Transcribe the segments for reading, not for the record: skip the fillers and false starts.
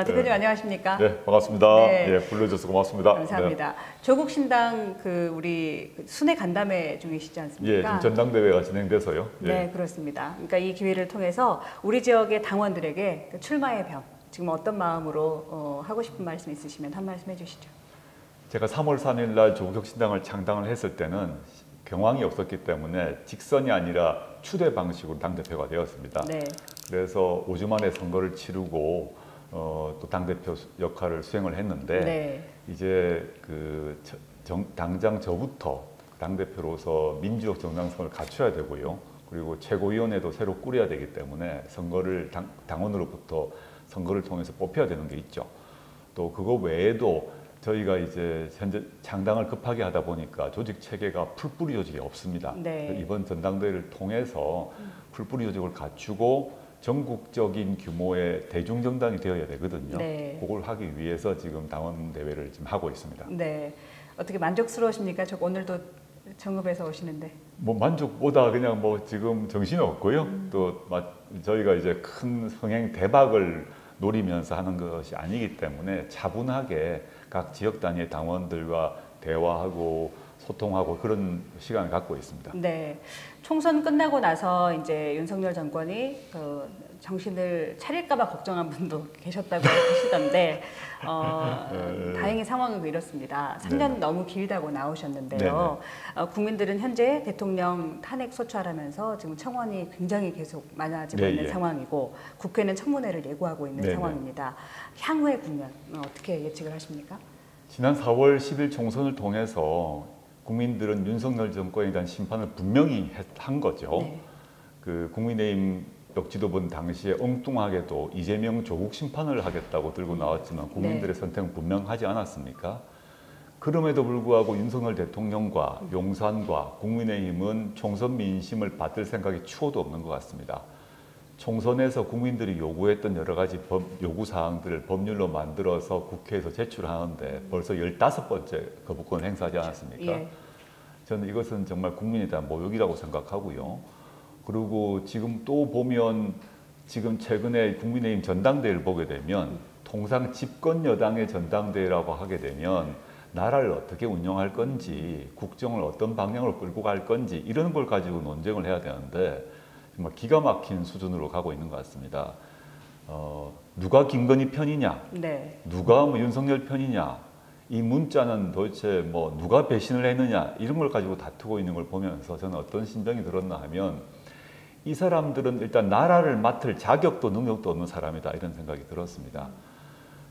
대표님 안녕하십니까? 네, 반갑습니다. 네. 예, 불러주셔서 고맙습니다. 감사합니다. 조국 신당 우리 순회 간담회 중이시지 예, 않습니까? 지금 전당대회가 진행돼서요. 예. 네, 그렇습니다. 그러니까 이 기회를 통해서 우리 지역의 당원들에게 출마의 벽, 지금 어떤 마음으로 하고 싶은 말씀 있으시면 한 말씀 해주시죠. 제가 3월 3일 날 조국혁신당을 창당을 했을 때는 경황이 없었기 때문에 직선이 아니라 추대 방식으로 당대표가 되었습니다. 네. 그래서 5주 만에 선거를 치르고 또 당대표 역할을 수행을 했는데 네. 이제 당장 저부터 당대표로서 민주적 정당성을 갖춰야 되고요. 그리고 최고위원회도 새로 꾸려야 되기 때문에 당원으로부터 선거를 통해서 뽑혀야 되는 게 있죠. 또 그거 외에도 저희가 이제 현재 창당을 급하게 하다 보니까 조직 체계가 풀뿌리 조직이 없습니다. 네. 이번 전당대회를 통해서 풀뿌리 조직을 갖추고 전국적인 규모의 대중정당이 되어야 되거든요. 네. 그걸 하기 위해서 지금 당원대회를 지금 하고 있습니다. 네. 어떻게 만족스러우십니까? 저 오늘도 정읍에서 오시는데. 뭐 만족보다 그냥 뭐 지금 정신이 없고요. 또 저희가 이제 큰 흥행 대박을 노리면서 하는 것이 아니기 때문에 차분하게 각 지역 단위의 당원들과 대화하고 소통하고 그런 시간을 갖고 있습니다. 네. 총선 끝나고 나서 이제 윤석열 정권이 정신을 차릴까봐 걱정한 분도 계셨다고 하시던데 다행히 상황은 이렇습니다. 3년 네네. 너무 길다고 나오셨는데요. 국민들은 현재 대통령 탄핵 소추하라면서 지금 청원이 굉장히 계속 많아지고 네, 있는 예. 상황이고 국회는 청문회를 예고하고 있는 네네. 상황입니다. 향후의 국면 어떻게 예측을 하십니까? 지난 4월 10일 총선을 통해서 국민들은 윤석열 정권에 대한 심판을 분명히 한 거죠. 네. 그 국민의힘 지도부는 당시에 엉뚱하게도 이재명 조국 심판을 하겠다고 들고 나왔지만 국민들의 네. 선택은 분명하지 않았습니까? 그럼에도 불구하고 윤석열 대통령과 용산과 국민의힘은 총선 민심을 받들 생각이 추호도 없는 것 같습니다. 총선에서 국민들이 요구했던 여러 가지 요구사항들을 법률로 만들어서 국회에서 제출하는데 벌써 15번째 거부권 행사하지 않았습니까? 예. 저는 이것은 정말 국민에 대한 모욕이라고 생각하고요. 그리고 지금 또 보면 지금 최근에 국민의힘 전당대회를 보게 되면 통상 집권 여당의 전당대회라고 하게 되면 나라를 어떻게 운영할 건지 국정을 어떤 방향으로 끌고 갈 건지 이런 걸 가지고 논쟁을 해야 되는데 정말 기가 막힌 수준으로 가고 있는 것 같습니다. 누가 김건희 편이냐, 네. 누가 뭐 윤석열 편이냐, 이 문자는 도대체 뭐 누가 배신을 했느냐 이런 걸 가지고 다투고 있는 걸 보면서 저는 어떤 심정이 들었나 하면 이 사람들은 일단 나라를 맡을 자격도 능력도 없는 사람이다 이런 생각이 들었습니다.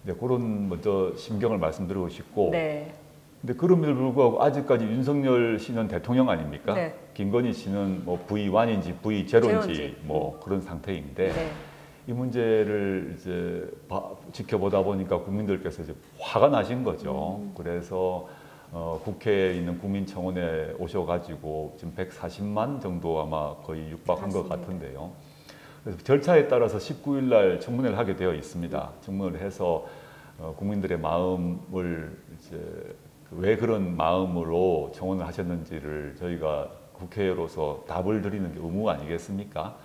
네, 그런 먼저 심경을 말씀드리고 싶고 네. 근데 그럼에도 불구하고 아직까지 윤석열 씨는 대통령 아닙니까? 네. 김건희 씨는 뭐 V1인지 V0인지 뭐 그런 상태인데 네. 이 문제를 이제 지켜보다 보니까 국민들께서 이제 화가 나신 거죠. 그래서 국회에 있는 국민청원에 오셔가지고 지금 140만 정도 아마 거의 육박한 것 같은데요. 그래서 절차에 따라서 19일 날 청문회를 하게 되어 있습니다. 청문회를 해서 국민들의 마음을 이제 왜 그런 마음으로 청원을 하셨는지를 저희가 국회로서 답을 드리는 게 의무 아니겠습니까?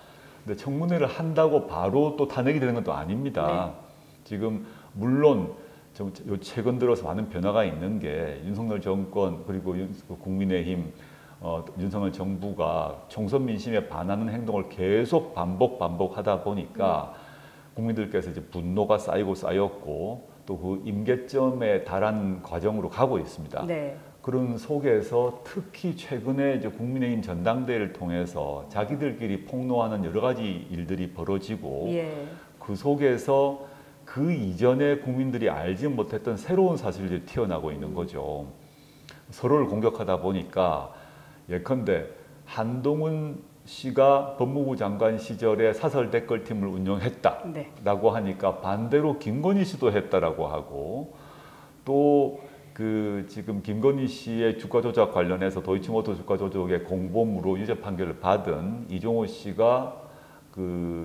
근데 청문회를 한다고 바로 또 탄핵이 되는 건 또 아닙니다. 네. 지금 물론 최근 들어서 많은 변화가 있는 게 윤석열 정권 그리고 국민의힘 윤석열 정부가 총선 민심에 반하는 행동을 계속 반복하다 보니까 국민들께서 이제 분노가 쌓였고 또 그 임계점에 달한 과정으로 가고 있습니다. 네. 그런 속에서 특히 최근에 이제 국민의힘 전당대회를 통해서 자기들끼리 폭로하는 여러 가지 일들이 벌어지고 예. 그 속에서 그 이전에 국민들이 알지 못했던 새로운 사실들이 튀어나오고 있는 거죠. 서로를 공격하다 보니까 예컨대 한동훈 씨가 법무부 장관 시절에 사설 댓글팀을 운영했다라고 네. 하니까 반대로 김건희 씨도 했다라고 하고 또 지금 김건희 씨의 주가 조작 관련해서 도이치모터 주가 조작의 공범으로 유죄 판결을 받은 이종호 씨가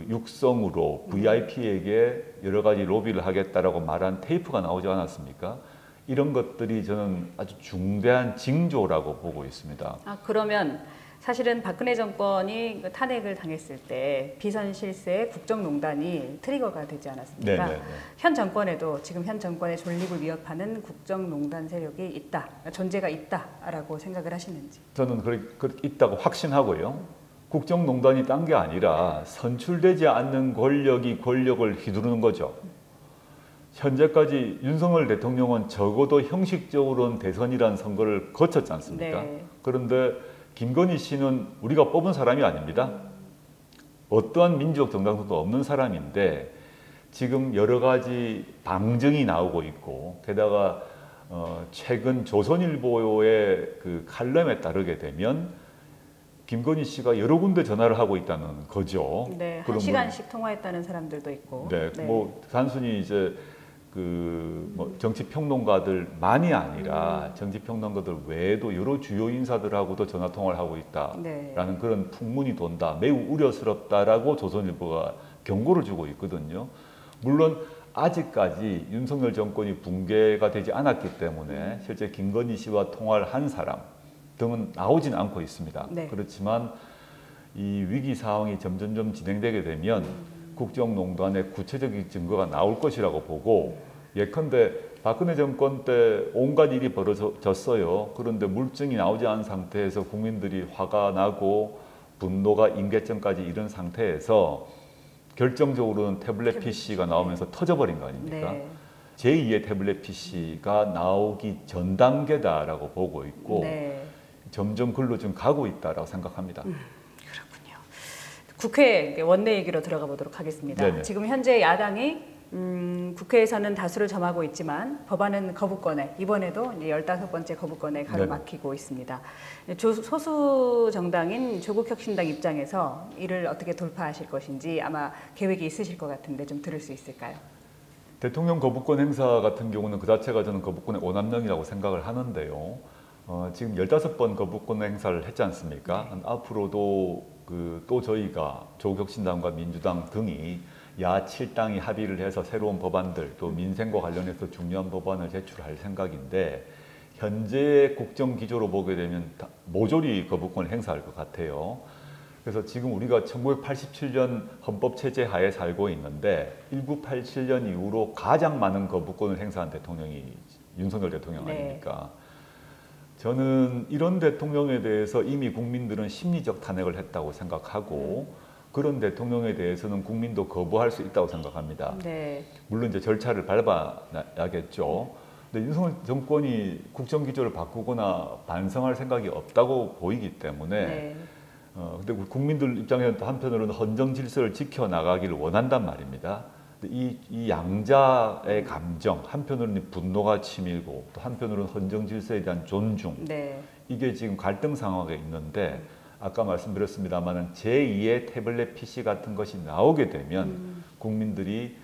육성으로 VIP에게 여러 가지 로비를 하겠다라고 말한 테이프가 나오지 않았습니까? 이런 것들이 저는 아주 중대한 징조라고 보고 있습니다. 그러면 사실은 박근혜 정권이 그 탄핵을 당했을 때 비선 실세 국정농단이 트리거가 되지 않았습니까? 네네. 현 정권에도 지금 현 정권의 존립을 위협하는 국정농단 세력이 있다, 존재가 있다라고 생각을 하시는지. 저는 그렇게 있다고 확신하고요. 국정농단이 딴 게 아니라 선출되지 않는 권력이 권력을 휘두르는 거죠. 현재까지 윤석열 대통령은 적어도 형식적으로는 대선이라는 선거를 거쳤지 않습니까? 네. 그런데 김건희 씨는 우리가 뽑은 사람이 아닙니다. 어떠한 민주적 정당성도 없는 사람인데 지금 여러 가지 방증이 나오고 있고 게다가 최근 조선일보의 그 칼럼에 따르게 되면 김건희 씨가 여러 군데 전화를 하고 있다는 거죠. 네, 그럼 1시간씩 통화했다는 사람들도 있고. 네, 뭐 단순히 이제 뭐 정치 평론가들만이 아니라 정치 평론가들 외에도 여러 주요 인사들하고도 전화 통화를 하고 있다라는 네. 그런 풍문이 돈다. 매우 우려스럽다라고 조선일보가 경고를 주고 있거든요. 물론 아직까지 윤석열 정권이 붕괴가 되지 않았기 때문에 실제 김건희 씨와 통화를 한 사람 등은 나오진 않고 있습니다. 네. 그렇지만 이 위기 상황이 점점점 진행되게 되면 국정농단의 구체적인 증거가 나올 것이라고 보고 예컨대 박근혜 정권 때 온갖 일이 벌어졌어요. 그런데 물증이 나오지 않은 상태에서 국민들이 화가 나고 분노가 임계점까지 이른 상태에서 결정적으로는 태블릿 PC가 나오면서 터져버린 거 아닙니까? 네. 제2의 태블릿 PC가 나오기 전 단계다라고 보고 있고 네. 점점 글로 좀 가고 있다라고 생각합니다. 그렇군요. 국회 원내 얘기로 들어가 보도록 하겠습니다. 네네. 지금 현재 야당이 국회에서는 다수를 점하고 있지만 법안은 거부권에 이번에도 이제 15번째 거부권에 가로막히고 있습니다. 소수 정당인 조국혁신당 입장에서 이를 어떻게 돌파하실 것인지 아마 계획이 있으실 것 같은데 좀 들을 수 있을까요? 대통령 거부권 행사 같은 경우는 그 자체가 저는 거부권의 오남용이라고 생각을 하는데요. 지금 15번 거부권 행사를 했지 않습니까? 앞으로도 또 저희가 조국혁신당과 민주당 등이 야 7당이 합의를 해서 새로운 법안들 또 민생과 관련해서 중요한 법안을 제출할 생각인데 현재 국정 기조로 보게 되면 모조리 거부권을 행사할 것 같아요. 그래서 지금 우리가 1987년 헌법 체제 하에 살고 있는데 1987년 이후로 가장 많은 거부권을 행사한 대통령이 윤석열 대통령 아닙니까? 저는 이런 대통령에 대해서 이미 국민들은 심리적 탄핵을 했다고 생각하고 그런 대통령에 대해서는 국민도 거부할 수 있다고 생각합니다. 네. 물론 이제 절차를 밟아야겠죠. 근데 윤석열 정권이 국정 기조를 바꾸거나 반성할 생각이 없다고 보이기 때문에 네. 근데 우리 국민들 입장에서는 한편으로는 헌정 질서를 지켜 나가기를 원한단 말입니다. 근데 이 양자의 감정, 한편으로는 분노가 치밀고 또 한편으로는 헌정 질서에 대한 존중, 네. 이게 지금 갈등 상황에 있는데 아까 말씀드렸습니다마는 제2의 태블릿 PC 같은 것이 나오게 되면 국민들이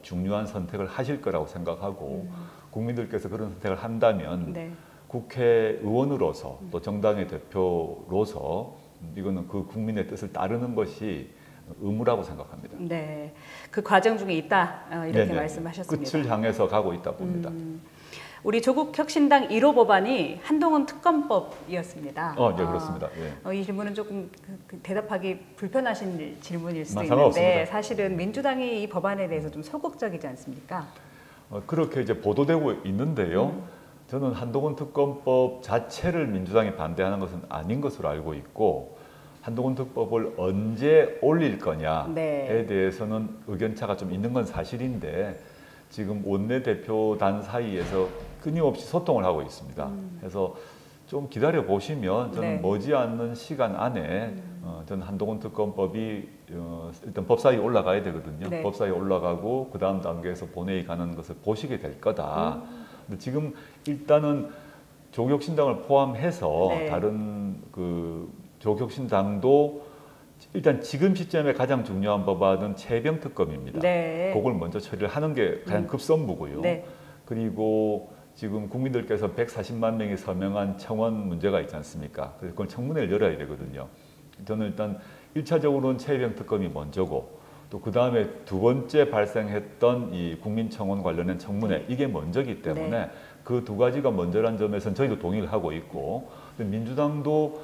중요한 선택을 하실 거라고 생각하고 국민들께서 그런 선택을 한다면 네. 국회의원으로서 또 정당의 대표로서 이거는 그 국민의 뜻을 따르는 것이 의무라고 생각합니다. 네. 그 과정 중에 있다 이렇게 네네. 말씀하셨습니다. 끝을 향해서 가고 있다 봅니다. 우리 조국혁신당 1호 법안이 한동훈 특검법이었습니다. 네, 그렇습니다. 예. 이 질문은 조금 대답하기 불편하신 질문일 수도 상관없습니다. 있는데 사실은 민주당이 이 법안에 대해서 좀 소극적이지 않습니까? 그렇게 이제 보도되고 있는데요. 저는 한동훈 특검법 자체를 민주당이 반대하는 것은 아닌 것으로 알고 있고 한동훈 특법을 언제 올릴 거냐에 네. 대해서는 의견차가 좀 있는 건 사실인데 지금 원내대표단 사이에서 끊임없이 소통을 하고 있습니다. 그래서 좀 기다려 보시면 저는 네. 머지않는 시간 안에 저는 한동훈 특검법이 일단 법사위에 올라가야 되거든요. 네. 법사위에 올라가고 그 다음 단계에서 본회의 가는 것을 보시게 될 거다. 근데 지금 일단은 조국혁신당을 포함해서 네. 다른 조국혁신당도 일단 지금 시점에 가장 중요한 법안은 채병 특검입니다. 네. 그걸 먼저 처리를 하는 게 가장 급선무고요. 네. 그리고 지금 국민들께서 140만 명이 서명한 청원 문제가 있지 않습니까? 그래서 그걸 청문회를 열어야 되거든요. 저는 일단 1차적으로는 채병 특검이 먼저고 또 그 다음에 두 번째 발생했던 이 국민청원 관련된 청문회 이게 먼저기 때문에 네. 그 두 가지가 먼저란 점에서는 저희도 동의를 하고 있고 민주당도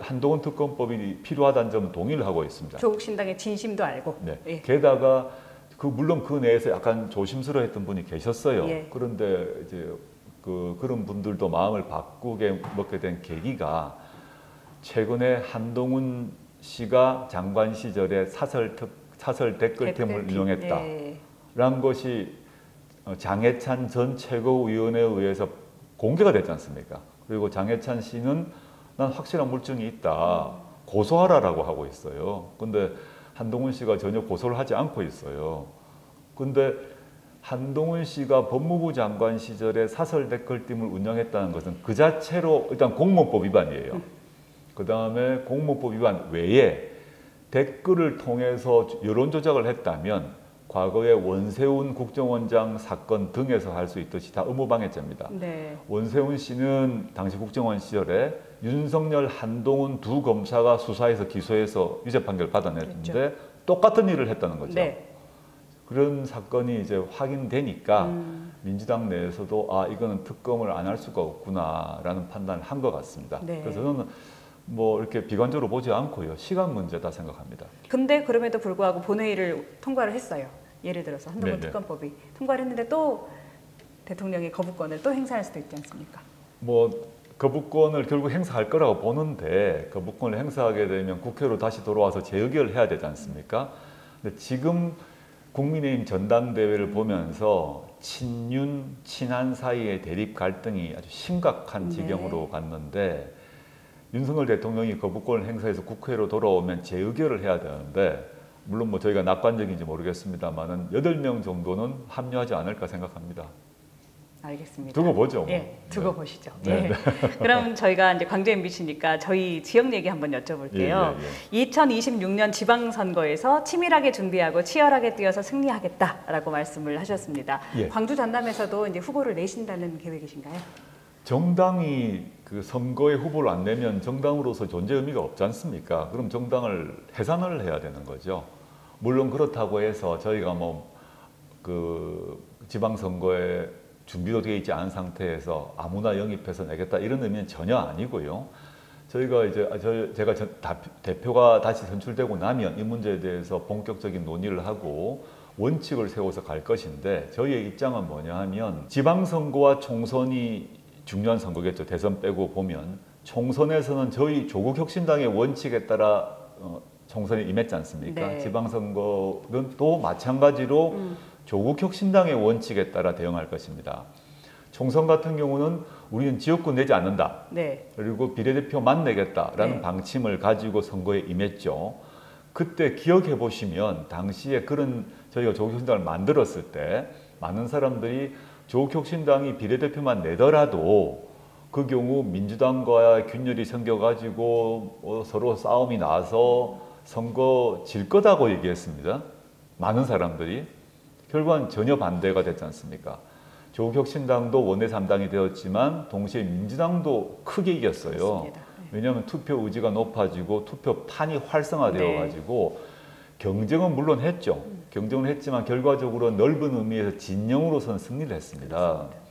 한동훈 특검법이 필요하다는 점은 동의를 하고 있습니다. 조국 신당의 진심도 알고. 네. 예. 게다가 물론 그 내에서 약간 조심스러워했던 분이 계셨어요. 예. 그런데 이제 그런 분들도 마음을 바꾸게 먹게 된 계기가 최근에 한동훈 씨가 장관 시절에 사설 댓글템을 인용했다라는 예. 것이 장해찬 전 최고위원회에 의해서 공개가 됐지 않습니까? 그리고 장해찬 씨는 난 확실한 물증이 있다. 고소하라라고 하고 있어요. 근데 한동훈 씨가 전혀 고소를 하지 않고 있어요. 근데 한동훈 씨가 법무부 장관 시절에 사설 댓글팀을 운영했다는 것은 그 자체로 일단 공무원법 위반이에요. 그 다음에 공무원법 위반 외에 댓글을 통해서 여론 조작을 했다면 과거에 원세훈 국정원장 사건 등에서 할 수 있듯이 다 의무방해죄입니다. 네. 원세훈 씨는 당시 국정원 시절에 윤석열, 한동훈 두 검사가 수사해서 기소해서 유죄 판결 받아냈는데 그렇죠. 똑같은 일을 했다는 거죠. 네. 그런 사건이 이제 확인되니까 민주당 내에서도 아 이거는 특검을 안 할 수가 없구나라는 판단을 한 것 같습니다. 네. 그래서 저는 뭐 이렇게 비관적으로 보지 않고요. 시간 문제다 생각합니다. 근데 그럼에도 불구하고 본회의를 통과를 했어요. 예를 들어서 한동훈 네네. 특검법이 통과를 했는데 또 대통령이 거부권을 또 행사할 수도 있지 않습니까? 뭐 거부권을 결국 행사할 거라고 보는데 거부권을 행사하게 되면 국회로 다시 돌아와서 재의결을 해야 되지 않습니까? 근데 지금 국민의힘 전당대회를 보면서 친윤, 친한 사이의 대립 갈등이 아주 심각한 지경으로 갔는데 윤석열 대통령이 거부권을 행사해서 국회로 돌아오면 재의결을 해야 되는데 물론 뭐 저희가 낙관적인지 모르겠습니다만은 8명 정도는 합류하지 않을까 생각합니다. 알겠습니다. 두고 보죠. 뭐. 예, 두고 보시죠. 네. 예. 그럼 저희가 이제 광주 MBC니까 저희 지역 얘기 한번 여쭤볼게요. 2026년 지방선거에서 치밀하게 준비하고 치열하게 뛰어서 승리하겠다라고 말씀을 하셨습니다. 예. 광주 전남에서도 이제 후보를 내신다는 계획이신가요? 정당이 그 선거에 후보를 안 내면 정당으로서 존재 의미가 없지 않습니까? 그럼 정당을 해산을 해야 되는 거죠. 물론 그렇다고 해서 저희가 뭐 그 지방선거에 준비도 되어 있지 않은 상태에서 아무나 영입해서 내겠다 이런 의미는 전혀 아니고요. 저희가 이제 제가 대표가 다시 선출되고 나면 이 문제에 대해서 본격적인 논의를 하고 원칙을 세워서 갈 것인데 저희의 입장은 뭐냐 하면 지방선거와 총선이 중요한 선거겠죠. 대선 빼고 보면 총선에서는 저희 조국혁신당의 원칙에 따라 총선에 임했지 않습니까? 네. 지방선거는 또 마찬가지로 조국혁신당의 원칙에 따라 대응할 것입니다. 총선 같은 경우는 우리는 지역구 내지 않는다. 네. 그리고 비례대표만 내겠다라는 네. 방침을 가지고 선거에 임했죠. 그때 기억해 보시면 당시에 그런 저희가 조국혁신당을 만들었을 때 많은 사람들이 조국혁신당이 비례대표만 내더라도 그 경우 민주당과 균열이 생겨가지고 서로 싸움이 나서 선거 질 거다고 얘기했습니다. 많은 사람들이. 결과는 전혀 반대가 됐지 않습니까? 조국혁신당도 원내 3당이 되었지만 동시에 민주당도 크게 이겼어요. 그렇습니다. 왜냐하면 투표 의지가 높아지고 투표판이 활성화되어 가지고 경쟁은 물론 했죠. 경쟁을 했지만 결과적으로 넓은 의미에서 진영으로서는 승리를 했습니다. 그렇습니다.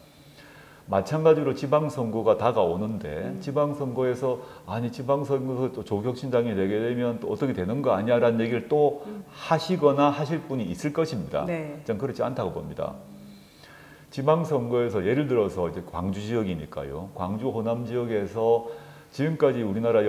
마찬가지로 지방선거가 다가오는데 지방선거에서 아니 지방선거에서 또 조국혁신당이 내게 되면 또 어떻게 되는 거 아니야라는 얘기를 또 하시거나 하실 분이 있을 것입니다. 네. 저는 그렇지 않다고 봅니다. 지방선거에서 예를 들어서 이제 광주 지역이니까요. 광주 호남 지역에서 지금까지 우리나라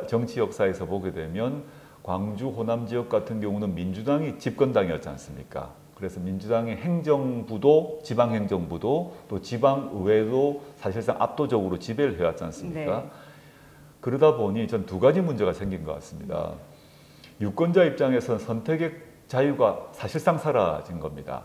정치 역사에서 보게 되면 광주 호남 지역 같은 경우는 민주당이 집권당이었지 않습니까? 그래서 민주당의 행정부도 지방행정부도 또 지방의회도 사실상 압도적으로 지배를 해왔지 않습니까? 네. 그러다 보니 전 두 가지 문제가 생긴 것 같습니다. 유권자 입장에서는 선택의 자유가 사실상 사라진 겁니다.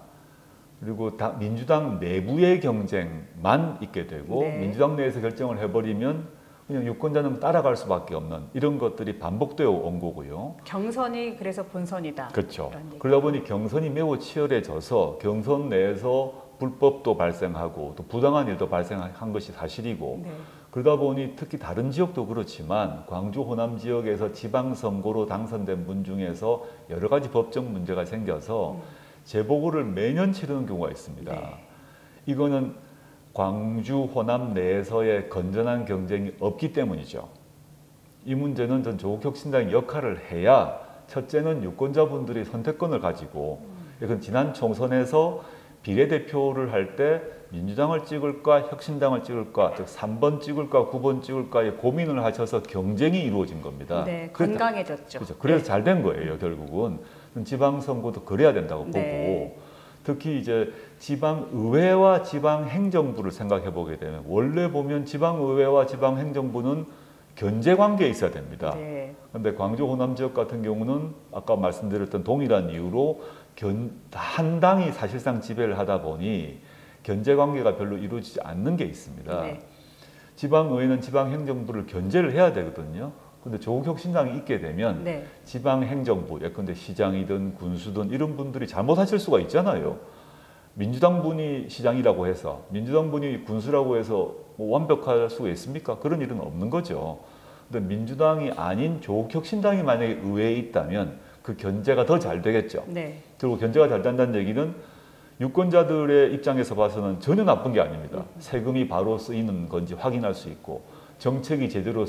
그리고 민주당 내부의 경쟁만 있게 되고 민주당 내에서 결정을 해버리면 그냥 유권자는 따라갈 수밖에 없는 이런 것들이 반복되어 온 거고요. 경선이 그래서 본선이다. 그렇죠. 그러다 보니 경선이 매우 치열해져서 경선 내에서 불법도 발생하고 또 부당한 일도 발생한 것이 사실이고 그러다 보니 특히 다른 지역도 그렇지만 광주 호남 지역에서 지방선거로 당선된 분 중에서 여러 가지 법적 문제가 생겨서 재보궐을 매년 치르는 경우가 있습니다. 이거는 광주 호남 내에서의 건전한 경쟁이 없기 때문이죠. 이 문제는 전 조국혁신당이 역할을 해야 첫째는 유권자분들이 선택권을 가지고 이건 지난 총선에서 비례대표를 할 때 민주당을 찍을까 혁신당을 찍을까 즉 3번 찍을까 9번 찍을까의 고민을 하셔서 경쟁이 이루어진 겁니다. 네, 건강해졌죠. 그렇죠. 그래서 네. 잘 된 거예요, 결국은. 지방선거도 그래야 된다고 보고 네. 특히 이제 지방의회와 지방행정부를 생각해 보게 되면 원래 보면 지방의회와 지방행정부는 견제 관계에 있어야 됩니다. 그런데 네. 광주 호남 지역 같은 경우는 아까 말씀드렸던 동일한 이유로 한 당이 사실상 지배를 하다 보니 견제 관계가 별로 이루어지지 않는 게 있습니다. 네. 지방의회는 지방행정부를 견제를 해야 되거든요. 근데 조국혁신당이 있게 되면 네. 지방행정부, 예컨대 시장이든 군수든 이런 분들이 잘못하실 수가 있잖아요. 민주당 분이 시장이라고 해서 민주당 분이 군수라고 해서 뭐 완벽할 수가 있습니까? 그런 일은 없는 거죠. 근데 민주당이 아닌 조국혁신당이 만약에 의회에 있다면 그 견제가 더 잘 되겠죠. 네. 그리고 견제가 잘 된다는 얘기는 유권자들의 입장에서 봐서는 전혀 나쁜 게 아닙니다. 세금이 바로 쓰이는 건지 확인할 수 있고 정책이 제대로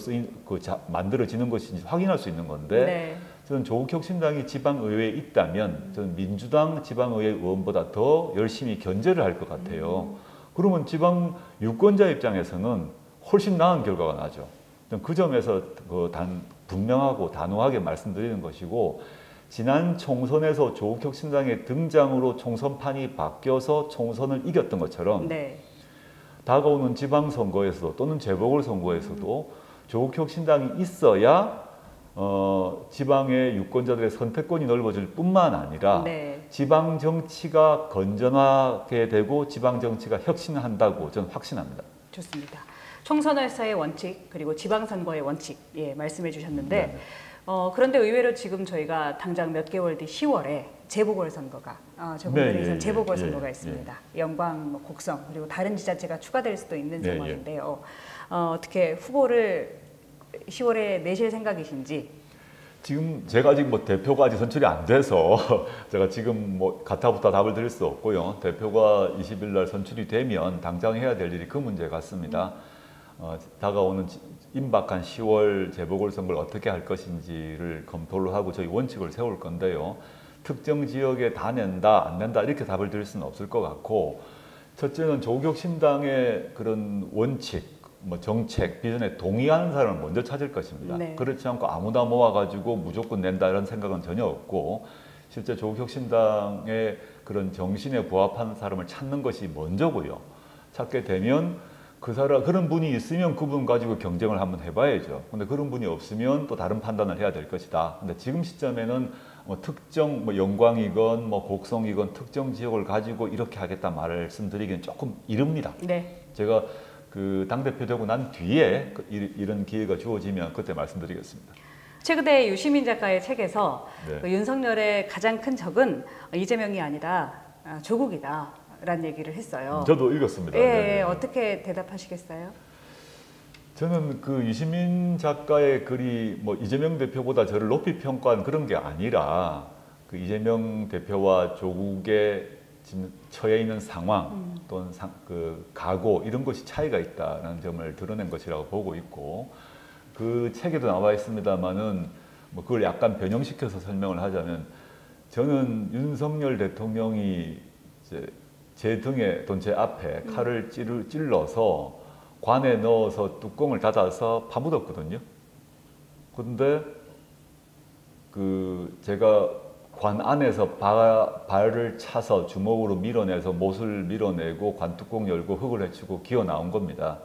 만들어지는 것인지 확인할 수 있는 건데 네. 저는 조국혁신당이 지방의회에 있다면 저는 민주당 지방의회 의원보다 더 열심히 견제를 할 것 같아요. 그러면 지방 유권자 입장에서는 훨씬 나은 결과가 나죠. 그 점에서 분명하고 단호하게 말씀드리는 것이고 지난 총선에서 조국혁신당의 등장으로 총선판이 바뀌어서 총선을 이겼던 것처럼 네. 다가오는 지방선거에서도 또는 재보궐선거에서도 조국혁신당이 있어야 지방의 유권자들의 선택권이 넓어질 뿐만 아니라 네. 지방 정치가 건전하게 되고 지방 정치가 혁신한다고 저는 확신합니다. 좋습니다. 총선에서의 원칙 그리고 지방선거의 원칙 말씀해 주셨는데 네. 그런데 의외로 지금 저희가 당장 몇 개월 뒤 10월에 재보궐선거가 네, 재보궐선거가 있습니다. 영광, 곡성 그리고 다른 지자체가 추가될 수도 있는 네, 상황인데요. 어떻게 후보를 10월에 내실 생각이신지? 지금 제가 아직 뭐 대표가 아직 선출이 안 돼서 제가 지금 뭐 가타부타 답을 드릴 수 없고요. 대표가 20일 날 선출이 되면 당장 해야 될 일이 그 문제 같습니다. 다가오는 임박한 10월 재보궐선거를 어떻게 할 것인지를 검토를 하고 저희 원칙을 세울 건데요. 특정 지역에 다 낸다, 안 낸다 이렇게 답을 드릴 수는 없을 것 같고 첫째는 조국혁신당의 그런 원칙, 뭐 정책, 비전에 동의하는 사람을 먼저 찾을 것입니다. 네. 그렇지 않고 아무나 모아가지고 무조건 낸다 이런 생각은 전혀 없고 실제 조국혁신당의 그런 정신에 부합하는 사람을 찾는 것이 먼저고요. 찾게 되면 그런 분이 있으면 그분 가지고 경쟁을 한번 해봐야죠. 근데 그런 분이 없으면 또 다른 판단을 해야 될 것이다. 근데 지금 시점에는 특정 영광이건 곡성이건 특정 지역을 가지고 이렇게 하겠다 말씀드리기는 조금 이릅니다. 네. 제가 그 당대표 되고 난 뒤에 이런 기회가 주어지면 그때 말씀드리겠습니다. 최근에 유시민 작가의 책에서 네. 윤석열의 가장 큰 적은 이재명이 아니라 조국이다 라는 얘기를 했어요. 저도 읽었습니다. 예, 네. 어떻게 대답하시겠어요? 저는 그 유시민 작가의 글이 이재명 대표보다 저를 높이 평가한 그런 게 아니라 그 이재명 대표와 조국의 지금 처해 있는 상황 또는 그 각오 이런 것이 차이가 있다는 점을 드러낸 것이라고 보고 있고 그 책에도 나와 있습니다만은 그걸 약간 변형시켜서 설명을 하자면 저는 윤석열 대통령이 이제 제 등에 또는 제 앞에 칼을 찔러서 관에 넣어서 뚜껑을 닫아서 파묻었거든요. 그런데 제가 관 안에서 발을 차서 주먹으로 밀어내서 못을 밀어내고 관 뚜껑 열고 흙을 헤치고 기어 나온 겁니다.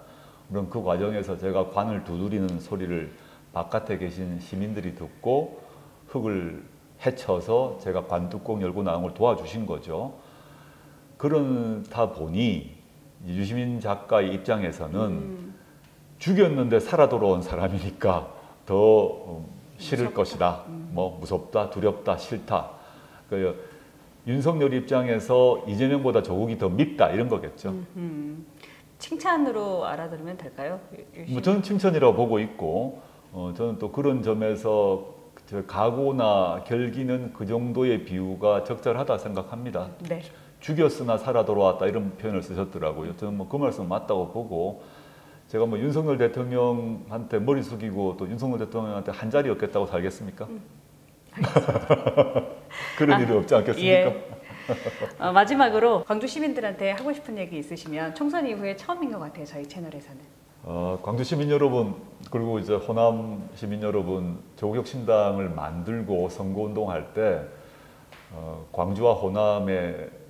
그럼 그 과정에서 제가 관을 두드리는 소리를 바깥에 계신 시민들이 듣고 흙을 헤쳐서 제가 관 뚜껑 열고 나온 걸 도와주신 거죠. 그러다 보니 유시민 작가의 입장에서는 죽였는데 살아 돌아온 사람이니까 더 싫을 무섭다. 것이다. 무섭다, 두렵다, 싫다. 윤석열 입장에서 이재명보다 조국이 더 밉다 이런 거겠죠. 칭찬으로 알아들으면 될까요? 저는 칭찬이라고 보고 있고 저는 또 그런 점에서 각오나 결기는 그 정도의 비유가 적절하다 생각합니다. 네. 죽였으나 살아 돌아왔다 이런 표현을 쓰셨더라고요. 저는 그 말씀 맞다고 보고 제가 뭐 윤석열 대통령한테 머리 숙이고 또 윤석열 대통령한테 한 자리 얻겠다고 살겠습니까? 그런 일이 없지 않겠습니까? 예. 마지막으로 광주 시민들한테 하고 싶은 얘기 있으시면 총선 이후에 처음인 것 같아요. 저희 채널에서는. 광주 시민 여러분 그리고 이제 호남 시민 여러분, 조국혁신당을 만들고 선거운동할 때 광주와 호남의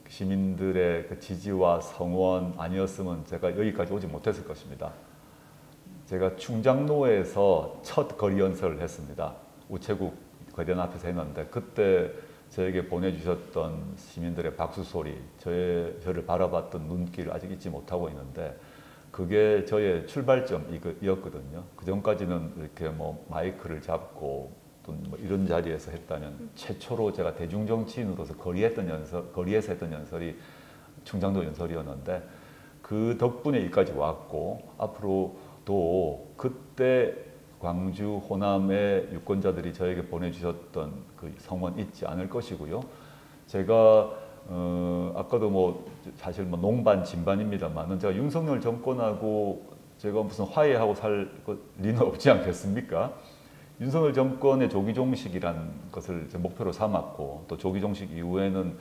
시민들의 그 지지와 성원 아니었으면 제가 여기까지 오지 못했을 것입니다. 제가 충장로에서 첫 거리 연설을 했습니다. 우체국 거대한 앞에서 했는데 그때 저에게 보내주셨던 시민들의 박수 소리, 저를 바라봤던 눈길 아직 잊지 못하고 있는데 그게 저의 출발점이었거든요. 그 전까지는 이렇게 뭐 마이크를 잡고 또 뭐 이런 자리에서 했다면 최초로 제가 대중정치인으로서 거리에서 했던 연설이 충장도 연설이었는데 그 덕분에 여기까지 왔고 앞으로도 그때 광주 호남의 유권자들이 저에게 보내주셨던 그 성원 잊지 않을 것이고요. 제가 아까도 뭐 사실 뭐 농반 진반입니다만은 제가 윤석열 정권하고 제가 무슨 화해하고 살 리는 없지 않겠습니까? 윤석열 정권의 조기종식이란 것을 목표로 삼았고 또 조기종식 이후에는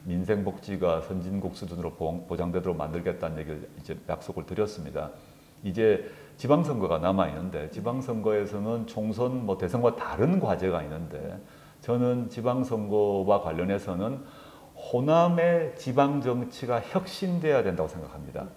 민생복지가 선진국 수준으로 보장되도록 만들겠다는 얘기를 이제 약속을 드렸습니다. 이제 지방선거가 남아 있는데 지방선거에서는 총선 뭐 대선과 다른 과제가 있는데 저는 지방선거와 관련해서는 호남의 지방정치가 혁신돼야 된다고 생각합니다.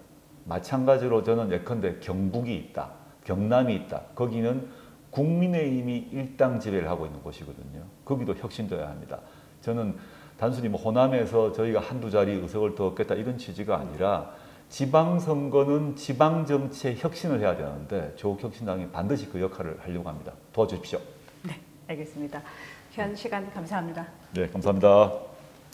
마찬가지로 저는 예컨대 경북이 있다, 경남이 있다. 거기는 국민의힘이 일당 지배를 하고 있는 곳이거든요. 거기도 혁신돼야 합니다. 저는 단순히 뭐 호남에서 저희가 한두 자리 의석을 더 얻겠다 이런 취지가 아니라 지방선거는 지방정치의 혁신을 해야 되는데 조국혁신당이 반드시 그 역할을 하려고 합니다. 도와주십시오. 네, 알겠습니다. 귀한 시간 감사합니다. 네, 감사합니다.